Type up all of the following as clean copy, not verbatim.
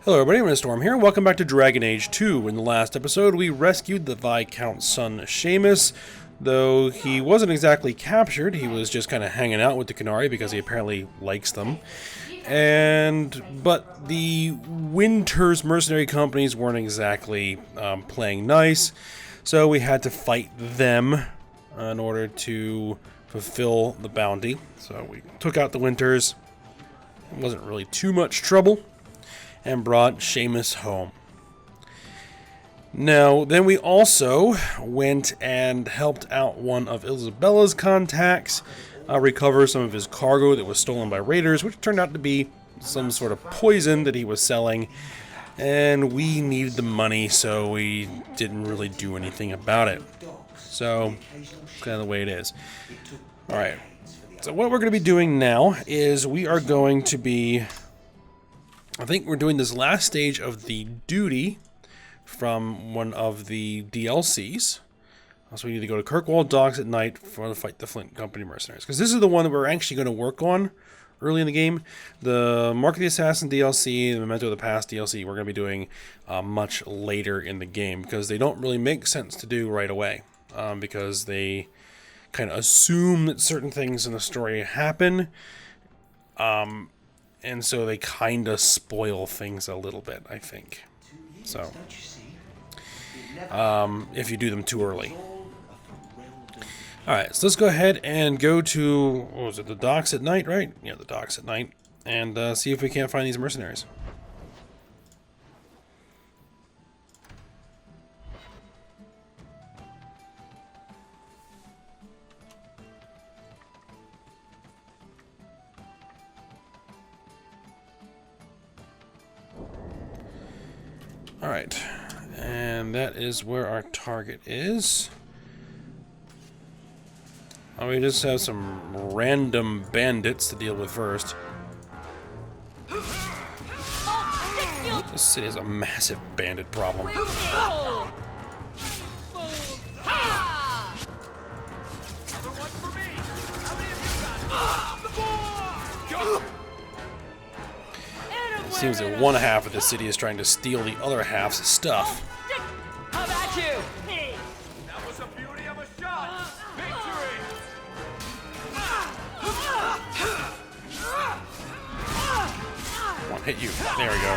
Hello everybody, I'm Storm here, and welcome back to Dragon Age 2. In the last episode, we rescued the Viscount's son, Seamus. Though he wasn't exactly captured, he was just kind of hanging out with the Qunari because he apparently likes them. But the Winter's mercenary companies weren't exactly playing nice, so we had to fight them in order to fulfill the bounty. So we took out the Winters. It wasn't really too much trouble, and brought Seamus home. Now, then we also went and helped out one of Isabella's contacts recover some of his cargo that was stolen by raiders, which turned out to be some sort of poison that he was selling, and we needed the money, so we didn't really do anything about it. So, that's kind of the way it is. Alright, so what we're going to be doing now is we are going to be... I think we're doing this last stage of the duty from one of the DLCs. So we need to go to Kirkwall Docks at night to fight the Flint Company mercenaries. Because this is the one that we're actually going to work on early in the game. The Mark of the Assassin DLC, the Memento of the Past DLC, we're going to be doing much later in the game. Because they don't really make sense to do right away. Because they kind of assume that certain things in the story happen. And so they kind of spoil things a little bit, I think. So, if you do them too early. Alright, so let's go ahead and go to, what was it, the docks at night, right? Yeah, the docks at night. And see if we can't find these mercenaries. Alright, and that is where our target is. Oh, we just have some random bandits to deal with first. This city has a massive bandit problem. It seems that one half of the city is trying to steal the other half's stuff. How about you? That was the beauty of a shot! Victory! Come on, hit you. There we go.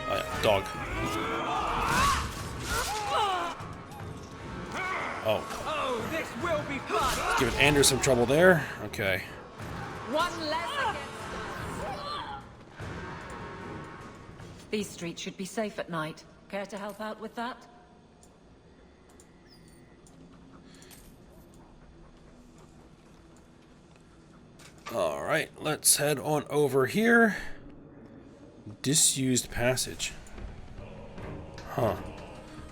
Oh yeah, dog. Oh. Oh, this will be fun. Giving Anders some trouble there. Okay. One less against. These streets should be safe at night. Care to help out with that? Alright, let's head on over here. Disused passage. Huh.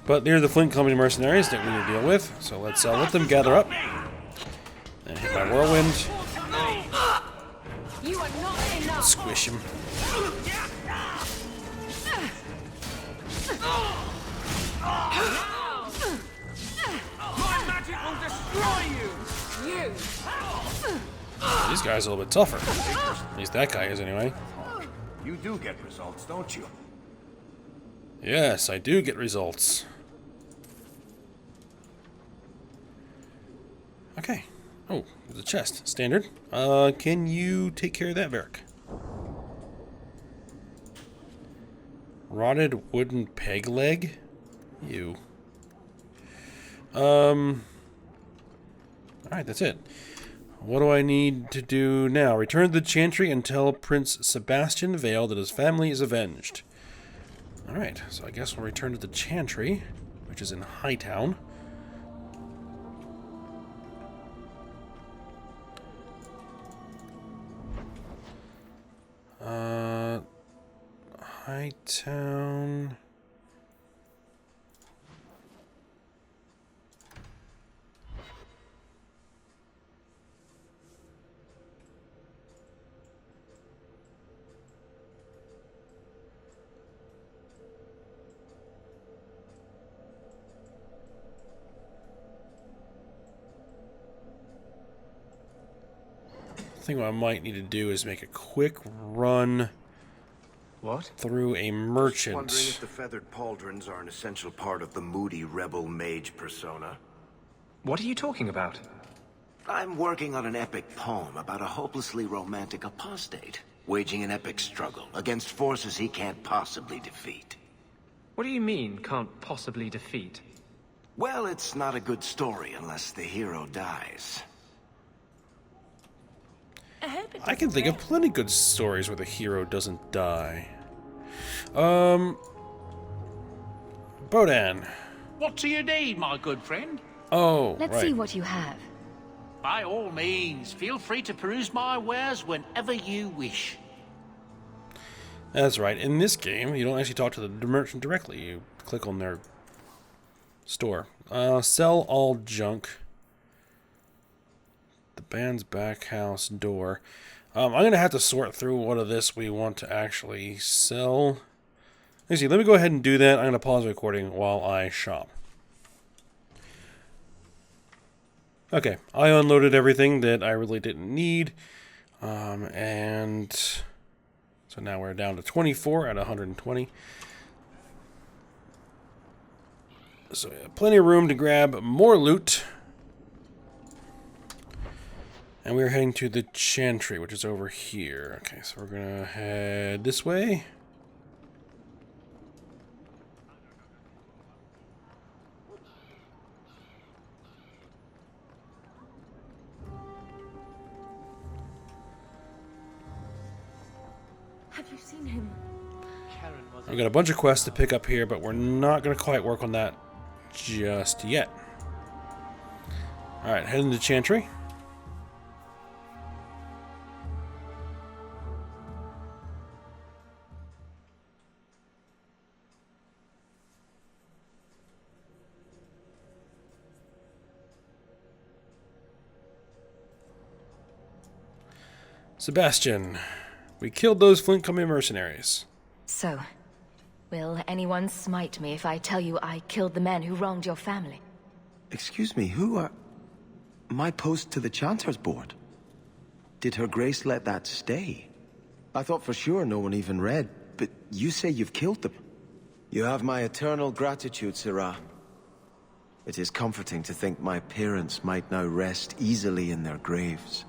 But they're the Flint Company mercenaries that we need to deal with. So let's let them gather up. And hit my whirlwind. You are not enough. Squish him. My magic will destroy you! These guys are a little bit tougher. At least that guy is anyway. You do get results, don't you? Yes, I do get results. Okay. Oh, there's a chest. Standard. Can you take care of that, Varric? Rotted wooden peg leg? You. Alright, that's it. What do I need to do now? Return to the Chantry and tell Prince Sebastian Vale that his family is avenged. Alright, so I guess we'll return to the Chantry, which is in Hightown. Hightown... I think what I might need to do is make a quick run What? through a Wondering merchant. if the feathered pauldrons are an essential part of the moody rebel mage persona. What are you talking about? I'm working on an epic poem about a hopelessly romantic apostate, waging an epic struggle against forces he can't possibly defeat. What do you mean, can't possibly defeat? Well, it's not a good story unless the hero dies. I can think of plenty good stories where the hero doesn't die. Bodan. What do you need, my good friend? Oh, Let's right. see what you have. By all means, feel free to peruse my wares whenever you wish. That's right. In this game, you don't actually talk to the merchant directly. You click on their store. Sell all junk. The band's back house door. I'm going to have to sort through what of this we want to actually sell. Let me go ahead and do that. I'm going to pause the recording while I shop. Okay, I unloaded everything that I really didn't need. And so now we're down to 24 out of 120. So we have plenty of room to grab more loot. And we're heading to the Chantry, which is over here. Okay, so we're going to head this way. Have you seen him? We've got a bunch of quests to pick up here, but we're not going to quite work on that just yet. Alright, heading to Chantry. Sebastian, we killed those Flint Company mercenaries. So, will anyone smite me if I tell you I killed the men who wronged your family? Excuse me, who are... My post to the Chanter's board? Did Her Grace let that stay? I thought for sure no one even read, but you say you've killed them. You have my eternal gratitude, Sirrah. It is comforting to think my parents might now rest easily in their graves.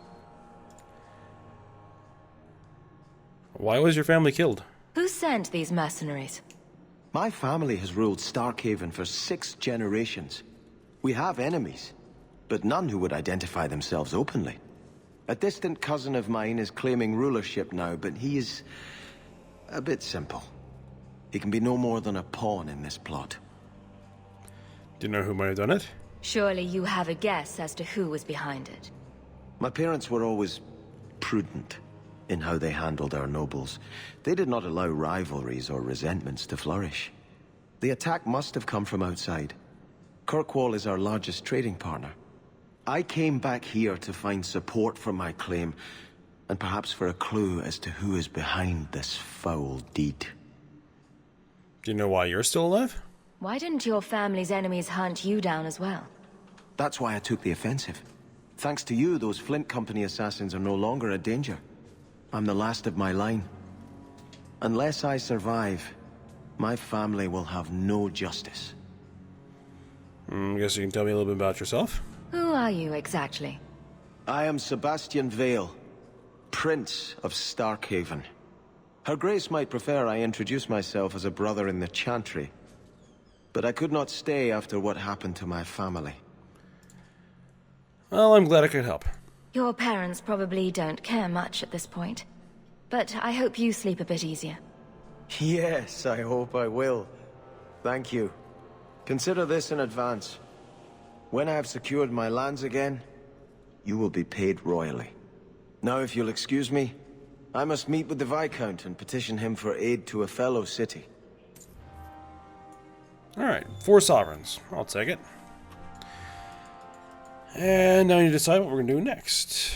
Why was your family killed? Who sent these mercenaries? My family has ruled Starkhaven for 6 generations. We have enemies, but none who would identify themselves openly. A distant cousin of mine is claiming rulership now, but he is a bit simple. He can be no more than a pawn in this plot. Do you know who might have done it? Surely you have a guess as to who was behind it. My parents were always prudent in how they handled our nobles. They did not allow rivalries or resentments to flourish. The attack must have come from outside. Kirkwall is our largest trading partner. I came back here to find support for my claim, and perhaps for a clue as to who is behind this foul deed. Do you know why you're still alive? Why didn't your family's enemies hunt you down as well? That's why I took the offensive. Thanks to you, those Flint Company assassins are no longer a danger. I'm the last of my line. Unless I survive, my family will have no justice. I guess you can tell me a little bit about yourself. Who are you exactly? I am Sebastian Vale, Prince of Starkhaven. Her Grace might prefer I introduce myself as a brother in the Chantry, but I could not stay after what happened to my family. Well, I'm glad I could help. Your parents probably don't care much at this point, but I hope you sleep a bit easier. Yes, I hope I will. Thank you. Consider this in advance. When I have secured my lands again, you will be paid royally. Now, if you'll excuse me, I must meet with the Viscount and petition him for aid to a fellow city. Alright, 4 sovereigns. I'll take it. And now you decide what we're going to do next.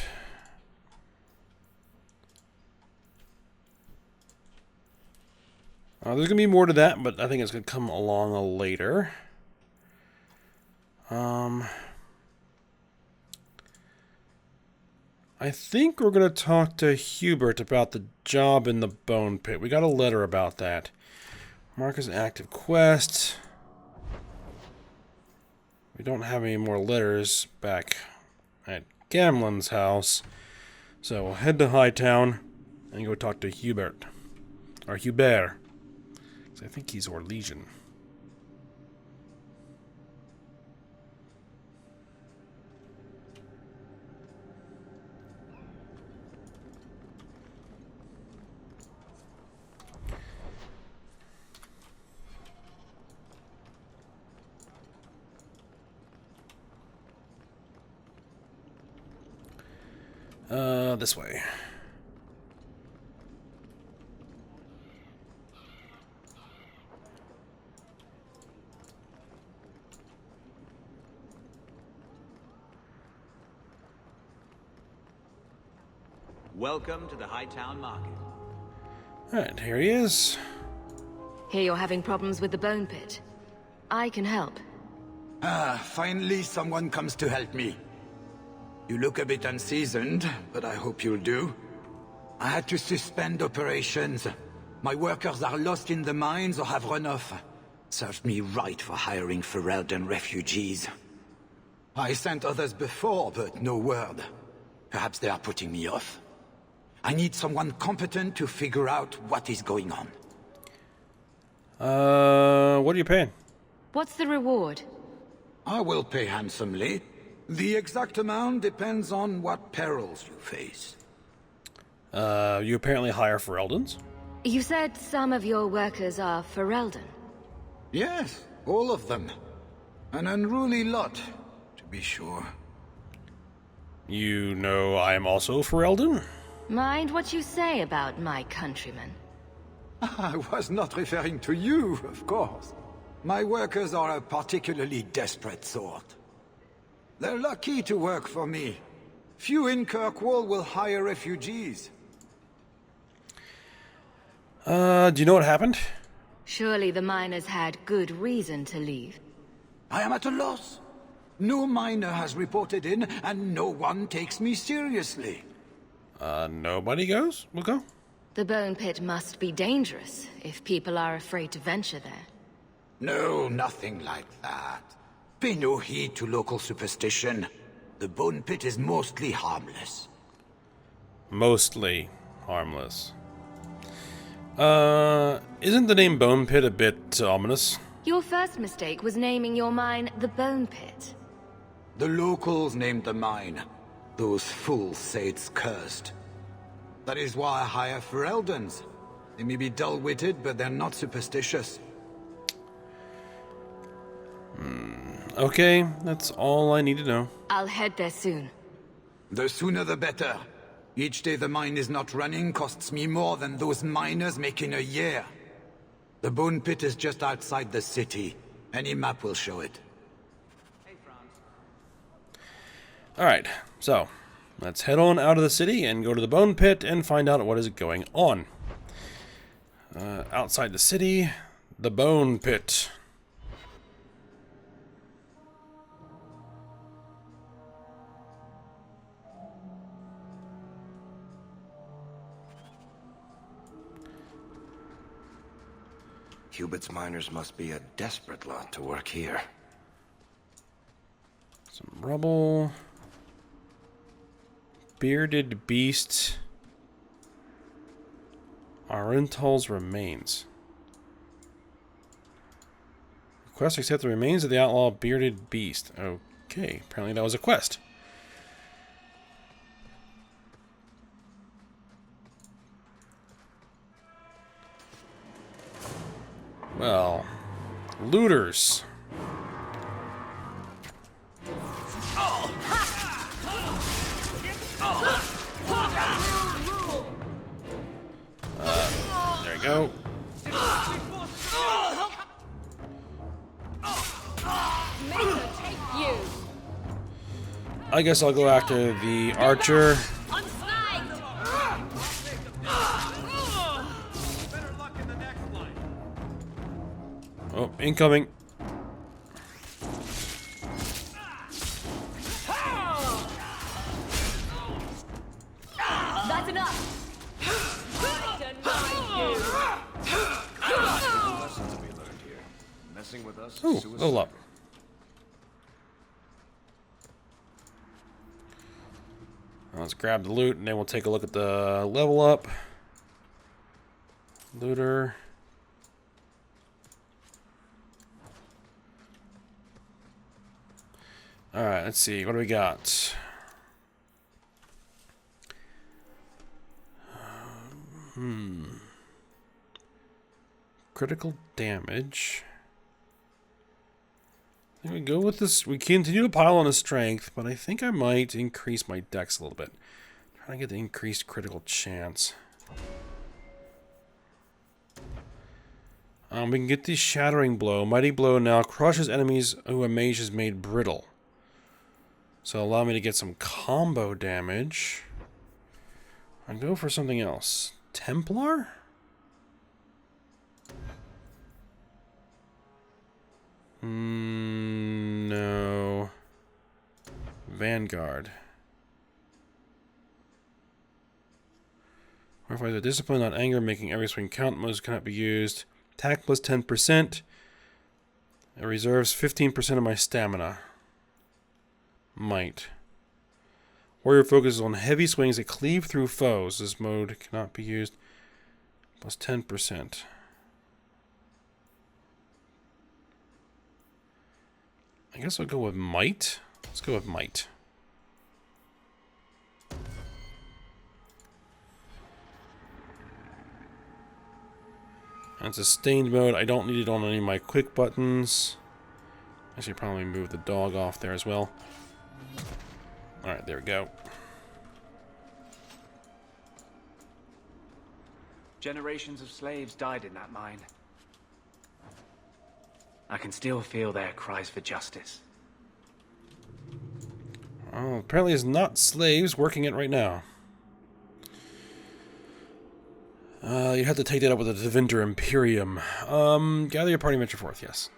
There's going to be more to that, but I think it's going to come along later. I I think we're going to talk to Hubert about the job in the Bone Pit. We got a letter about that. Mark as an active quest. We don't have any more letters back at Gamlen's house. So we'll head to Hightown and go talk to Hubert. Or Hubert. 'Cause I think he's Orlesian. This way. Welcome to the Hightown Market. Alright, here he is. Hear you're having problems with the Bone Pit. I can help. Finally someone comes to help me. You look a bit unseasoned, but I hope you'll do. I had to suspend operations. My workers are lost in the mines or have run off. Served me right for hiring Ferelden refugees. I sent others before, but no word. Perhaps they are putting me off. I need someone competent to figure out what is going on. What are you paying? What's the reward? I will pay handsomely. The exact amount depends on what perils you face. You apparently hire Fereldans? You said some of your workers are Ferelden. Yes, all of them. An unruly lot, to be sure. You know I am also Ferelden? Mind what you say about my countrymen. I was not referring to you, of course. My workers are a particularly desperate sort. They're lucky to work for me. Few in Kirkwall will hire refugees. Do you know what happened? Surely the miners had good reason to leave. I am at a loss. No miner has reported in, and no one takes me seriously. Nobody goes? We'll go. The Bone Pit must be dangerous if people are afraid to venture there. No, nothing like that. Pay no heed to local superstition. The Bone Pit is mostly harmless. Mostly harmless. Isn't the name Bone Pit a bit ominous? Your first mistake was naming your mine the Bone Pit. The locals named the mine. Those fools say it's cursed. That is why I hire Fereldans. They may be dull-witted, but they're not superstitious. Okay, that's all I need to know. I'll head there soon. The sooner the better. Each day the mine is not running costs me more than those miners make in a year. The Bone Pit is just outside the city. Any map will show it. Alright, so let's head on out of the city and go to the Bone Pit and find out what is going on. Outside the city, the Bone Pit. Hubert's miners must be a desperate lot to work here. Some rubble. Bearded beast. Arental's remains. Request to accept the remains of the outlaw bearded beast. Okay, apparently that was a quest. Well, looters. There you go. I guess I'll go after the archer. Oh, incoming. with us. Ooh, level up. Let's grab the loot, and then we'll take a look at the level up. Looter. Alright, let's see. What do we got? Critical damage. I think we go with this. We continue to pile on the strength, but I think I might increase my dex a little bit. Trying to get the increased critical chance. We can get the Shattering Blow. Mighty Blow now crushes enemies who a mage has made brittle. So allow me to get some combo damage. I'll go for something else. Templar? No. Vanguard. Modifies the discipline on anger, making every swing count. Modes cannot be used. Attack plus 10%. It reserves 15% of my stamina. Might. Warrior focuses on heavy swings that cleave through foes. This mode cannot be used. Plus 10%. I guess I'll go with Might. Let's go with Might. And sustained mode, I don't need it on any of my quick buttons. I should probably move the dog off there as well. Alright, there we go. Generations of slaves died in that mine. I can still feel their cries for justice. Oh, apparently it's not slaves working it right now. You have to take that up with the Diversified Emporium. Gather your party, venture forth, yes.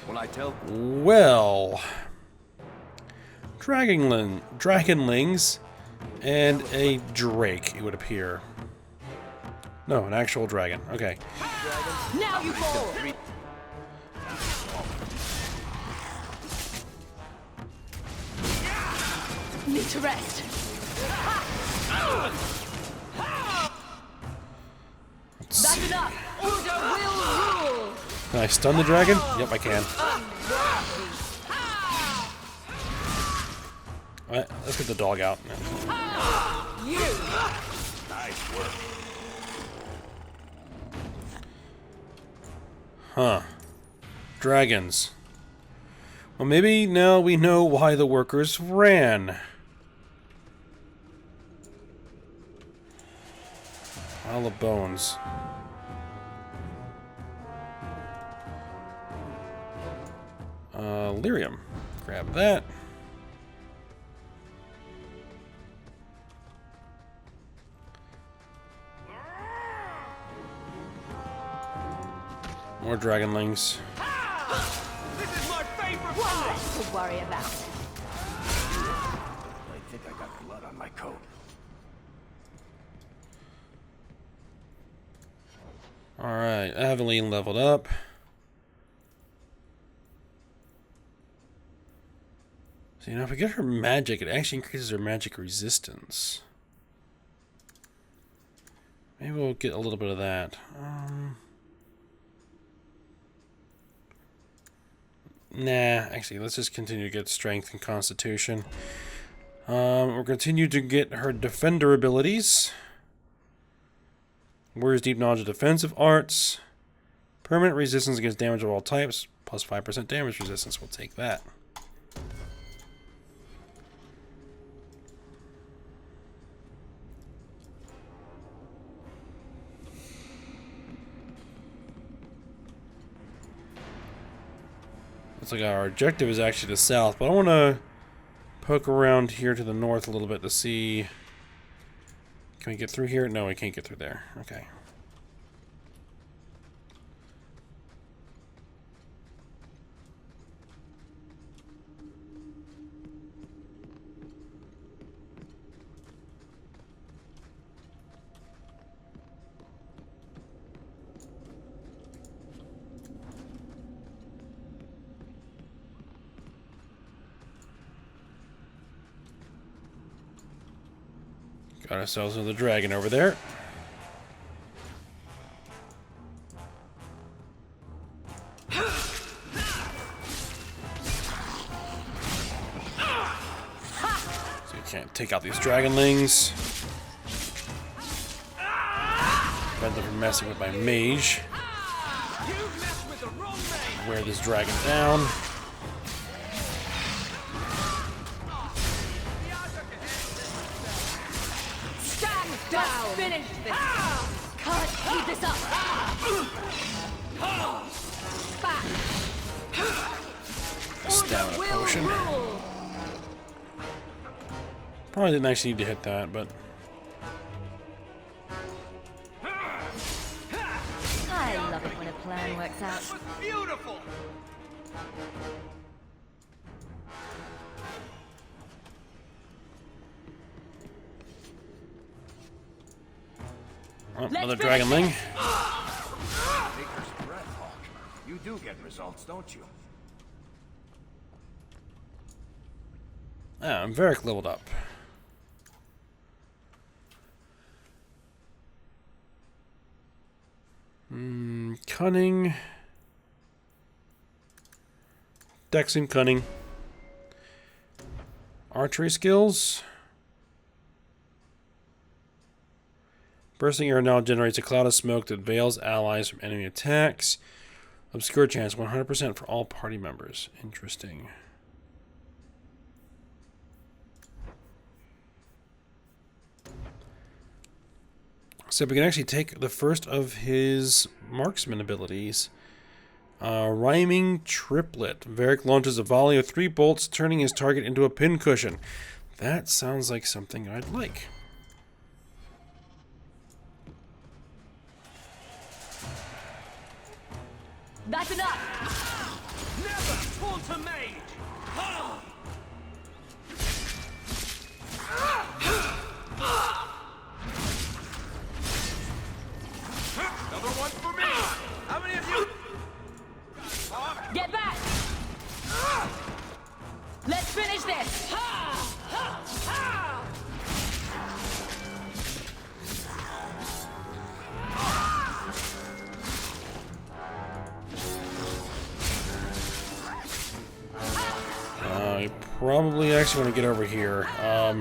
When I tell... Well... Dragonlings and a drake, it would appear. No, an actual dragon. Okay. Now you fall! Need to rest. That's enough! Order will rule! Can I stun the dragon? Yep, I can. Alright, let's get the dog out. Nice work. Huh. Dragons. Well, maybe now we know why the workers ran. Pile of bones. Lyrium. Grab that. More dragonlings. This is my favorite One part! less to worry about. I think I got blood on my coat. Alright, Aveline leveled up. So, you know, if we get her magic, it actually increases her magic resistance. Maybe we'll get a little bit of that. Nah, actually, let's just continue to get strength and constitution. We'll continue to get her defender abilities. Warrior's deep knowledge of defensive arts. Permanent resistance against damage of all types. Plus 5% damage resistance. We'll take that. Looks like our objective is actually the south, but I want to poke around here to the north a little bit to see. Can we get through here? No, we can't get through there. Okay. Got ourselves another dragon over there. So you can't take out these dragonlings. Prevent them from messing with my mage. Wear this dragon down. Stand down! Finish this! Can't keep this up! Back! Stamina potion. Probably didn't actually need to hit that, but I love it when a plan works out. Beautiful! oh, another dragonling. You do get results, don't you? Ah, I'm very leveled up. Cunning. Dex and cunning. Archery skills. Bursting air now generates a cloud of smoke that veils allies from enemy attacks. Obscure chance 100% for all party members. Interesting. So we can actually take the first of his marksman abilities. Rhyming Triplet. Varric launches a volley of 3 bolts, turning his target into a pincushion. That sounds like something I'd like. That's enough! Never falter mage! Another one for me! How many of you? Get back! Let's finish this! I probably actually want to get over here. There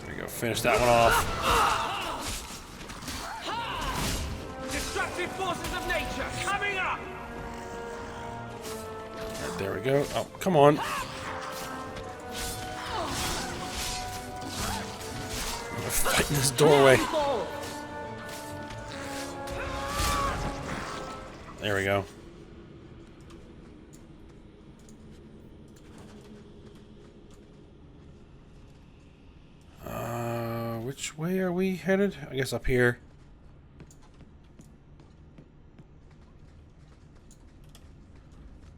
we go. Finish that one off. Destructive forces of nature coming up! Right, there we go. Oh, come on. I'm gonna fight in this doorway. There we go. Which way are we headed? I guess up here.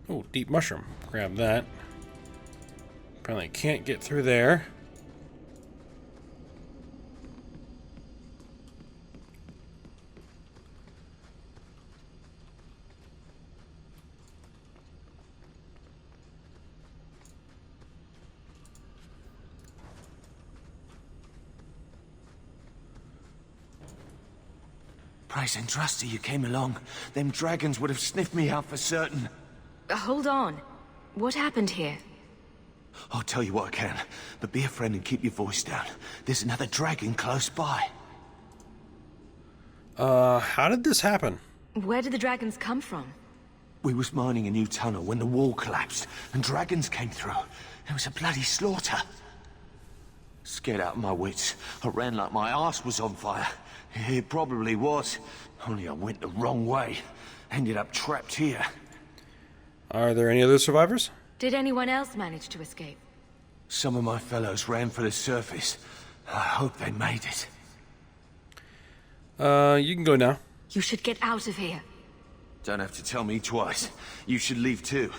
Oh, deep mushroom. Grab that. Apparently can't get through there. Price and trusty you came along. Them dragons would have sniffed me out for certain. Hold on. What happened here? I'll tell you what I can, but be a friend and keep your voice down. There's another dragon close by. How did this happen? Where did the dragons come from? We was mining a new tunnel when the wall collapsed, and dragons came through. It was a bloody slaughter. Scared out of my wits, I ran like my arse was on fire. It probably was, only I went the wrong way. Ended up trapped here. Are there any other survivors? Did anyone else manage to escape? Some of my fellows ran for the surface. I hope they made it. You can go now. You should get out of here. Don't have to tell me twice. You should leave too.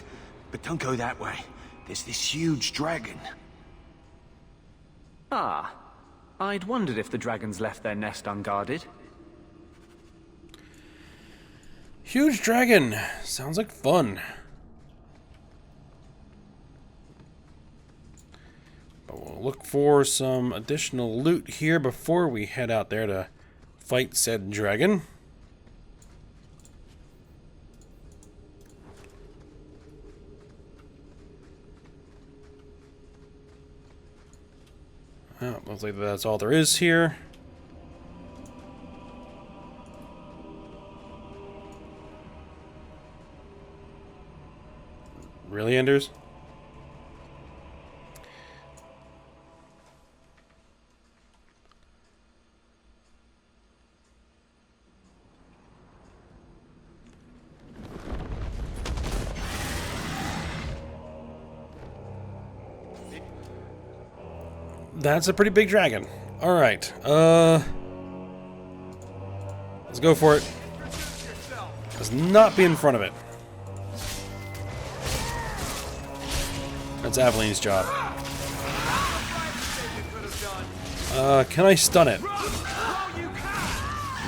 But don't go that way. There's this huge dragon. Ah, I'd wondered if the dragons left their nest unguarded. Huge dragon. Sounds like fun. We'll look for some additional loot here before we head out there to fight said dragon. Oh, looks like that's all there is here. Really, Enders? That's a pretty big dragon. Alright, let's go for it. Let's not be in front of it. That's Aveline's job. Can I stun it?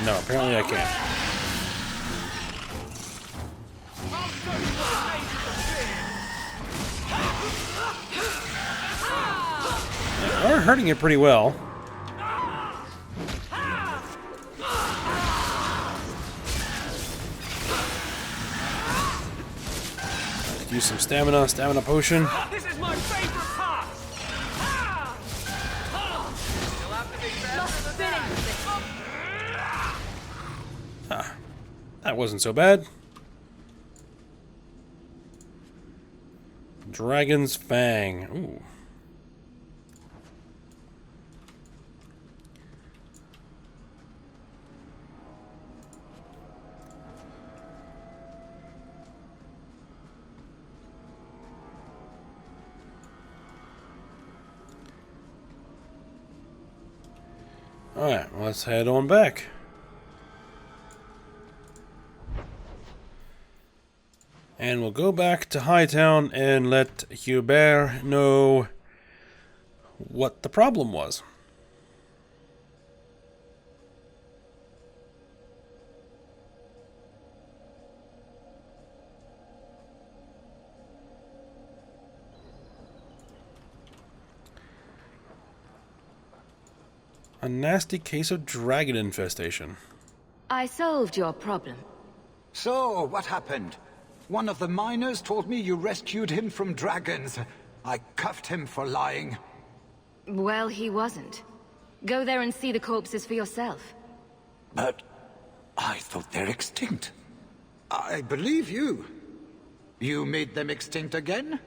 No, apparently I can't. We're hurting it pretty well. Use some stamina potion. This is my favorite part. That wasn't so bad. Dragon's Fang. Ooh. Alright, let's head on back. And we'll go back to Hightown and let Hubert know what the problem was. A nasty case of dragon infestation. I solved your problem. So, what happened? One of the miners told me you rescued him from dragons. I cuffed him for lying. Well, he wasn't. Go there and see the corpses for yourself. But I thought they're extinct. I believe you. You made them extinct again?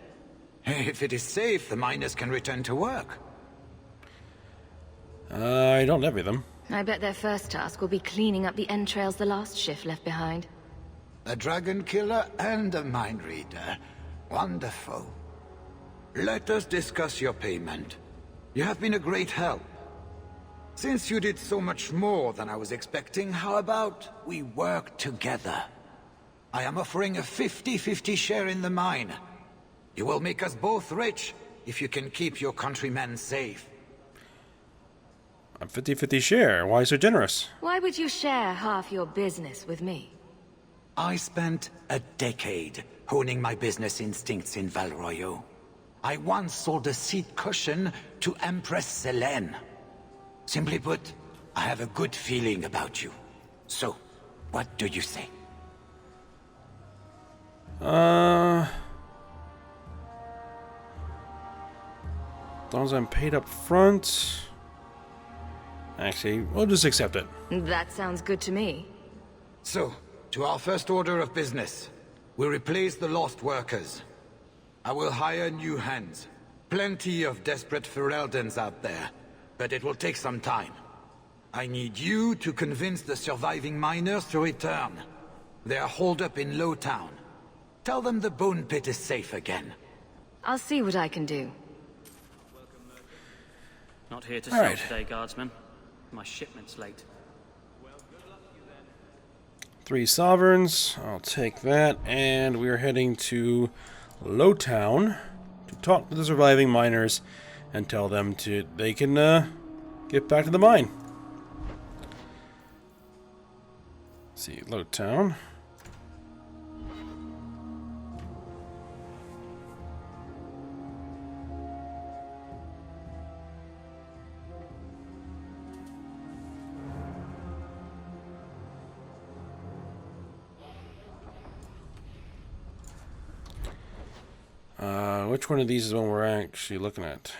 If it is safe, the miners can return to work. I don't envy them. I bet their first task will be cleaning up the entrails the last shift left behind. A dragon killer and a mind reader. Wonderful. Let us discuss your payment. You have been a great help. Since you did so much more than I was expecting, how about we work together? I am offering a 50-50 share in the mine. You will make us both rich if you can keep your countrymen safe. A 50-50 share. Why so generous? Why would you share half your business with me? I spent a decade honing my business instincts in Val Royeaux. I once sold a seat cushion to Empress Selene. Simply put, I have a good feeling about you. So, what do you say? As long as I'm paid up front. Actually, we'll just accept it. That sounds good to me. So, to our first order of business. We replace the lost workers. I will hire new hands. Plenty of desperate Fereldans out there, but it will take some time. I need you to convince the surviving miners to return. They are holed up in Lowtown. Tell them the Bone Pit is safe again. I'll see what I can do. Not here to All sell right. today, guardsman. My shipment's late. 3 sovereigns. I'll take that. And we are heading to Lowtown to talk to the surviving miners and tell them they can get back to the mine. Let's see, Lowtown. Which one of these is one we're actually looking at?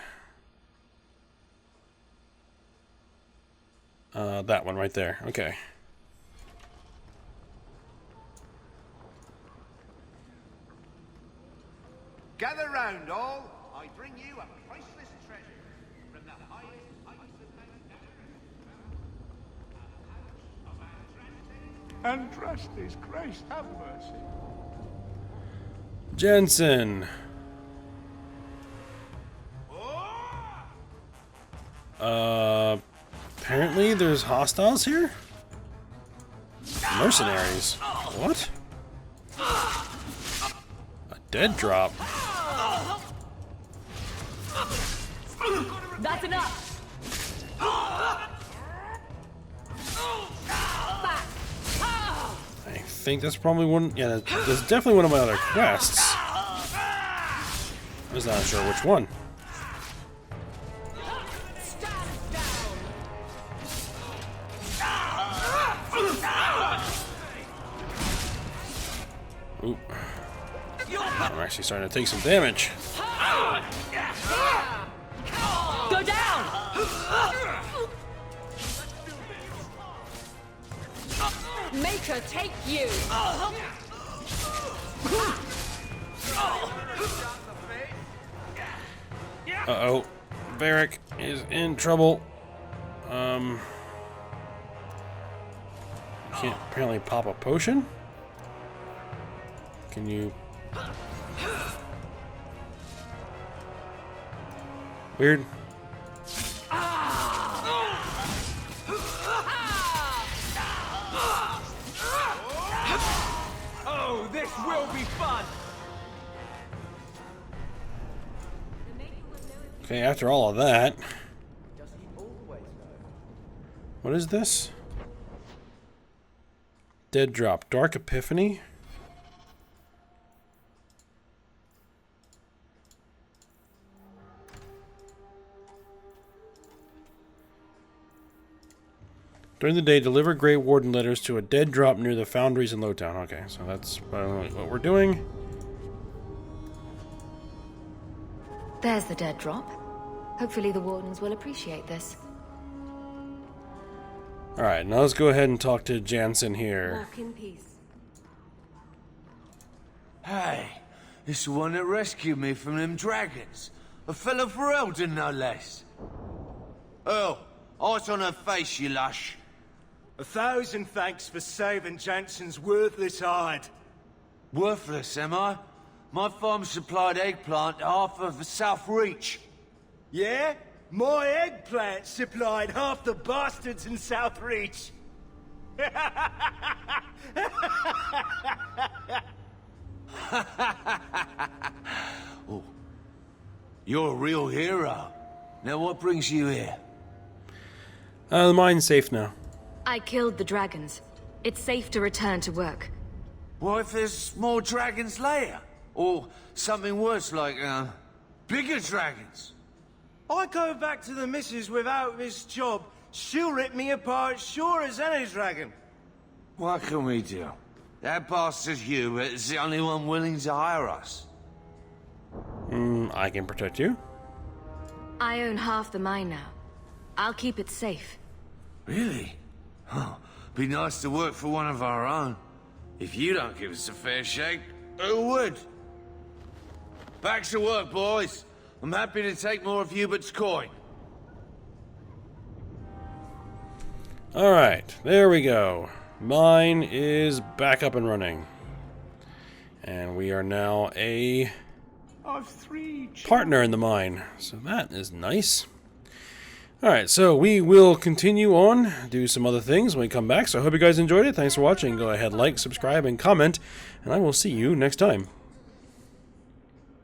That one right there. Okay. Gather round, all. I bring you a priceless treasure from the highest heights of Andraste's grace, have mercy. Jensen. Apparently there's hostiles here? Mercenaries. What? A dead drop. That's enough! I think that's probably one. Yeah, that's definitely one of my other quests. I was not sure which one. Ooh. I'm actually starting to take some damage. Go down! Make her take you! Uh-oh. Varric is in trouble. Can't apparently pop a potion? Can you... Weird. Oh, this will be fun! Okay, after all of that... What is this? Dead drop. Dark Epiphany? During the day, deliver Grey Warden letters to a dead drop near the foundries in Lowtown. Okay, so that's what we're doing. There's the dead drop. Hopefully the Wardens will appreciate this. Alright, now let's go ahead and talk to Jansen here. Walk in peace. Hey, it's the one that rescued me from them dragons. A fellow for Eldon, no less. Oh, eyes on her face, you lush. 1,000 thanks for saving Jansen's worthless hide. Worthless, am I? My farm supplied eggplant to half of the South Reach. Yeah? My eggplant supplied half the bastards in South Reach. Oh, you're a real hero. Now what brings you here? The mine's safe now. I killed the dragons. It's safe to return to work. What if there's more dragons later? Or something worse like, bigger dragons? I go back to the missus without this job, she'll rip me apart sure as any dragon. What can we do? That bastard Hubert is the only one willing to hire us. I can protect you. I own half the mine now. I'll keep it safe. Really? Huh. Be nice to work for one of our own. If you don't give us a fair shake, who would? Back to work, boys. I'm happy to take more of Hubert's coin. Alright, there we go. Mine is back up and running. And we are now a partner in the mine. So that is nice. Alright, so we will continue on, do some other things when we come back. So I hope you guys enjoyed it. Thanks for watching. Go ahead, like, subscribe, and comment. And I will see you next time.